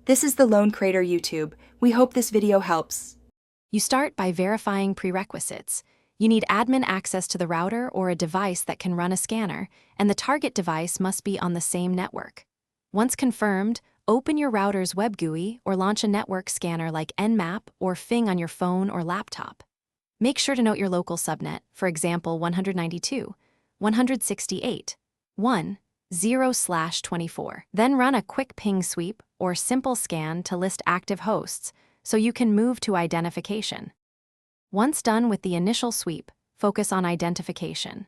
This is the Lone Crater YouTube. We hope this video helps. You start by verifying prerequisites. You need admin access to the router or a device that can run a scanner, and the target device must be on the same network. Once confirmed, open your router's web GUI or launch a network scanner like Nmap or Fing on your phone or laptop. Make sure to note your local subnet, for example 192.168.1.0/24. Then run a quick ping sweep or simple scan to list active hosts so you can move to identification. Once done with the initial sweep, focus on identification.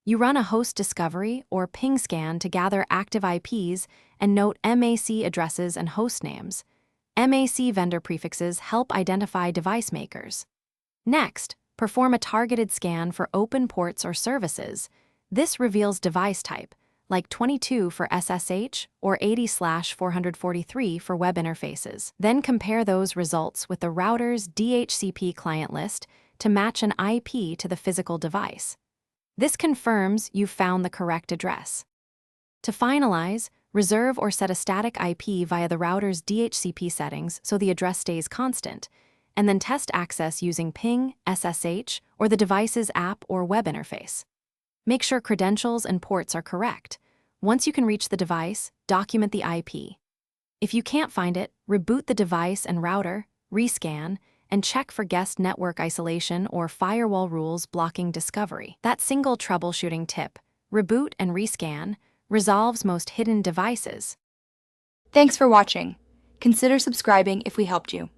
You run a host discovery or ping scan to gather active IPs and note MAC addresses and host names. MAC vendor prefixes help identify device makers. Next, perform a targeted scan for open ports or services. This reveals device type, like 22 for SSH or 80/443 for web interfaces. Then compare those results with the router's DHCP client list to match an IP to the physical device. This confirms you've found the correct address. To finalize, reserve or set a static IP via the router's DHCP settings so the address stays constant, and then test access using ping, SSH, or the device's app or web interface. Make sure credentials and ports are correct. Once you can reach the device, document the IP. If you can't find it, reboot the device and router, rescan, and check for guest network isolation or firewall rules blocking discovery. That single troubleshooting tip, reboot and rescan, resolves most hidden devices. Thanks for watching. Consider subscribing if we helped you.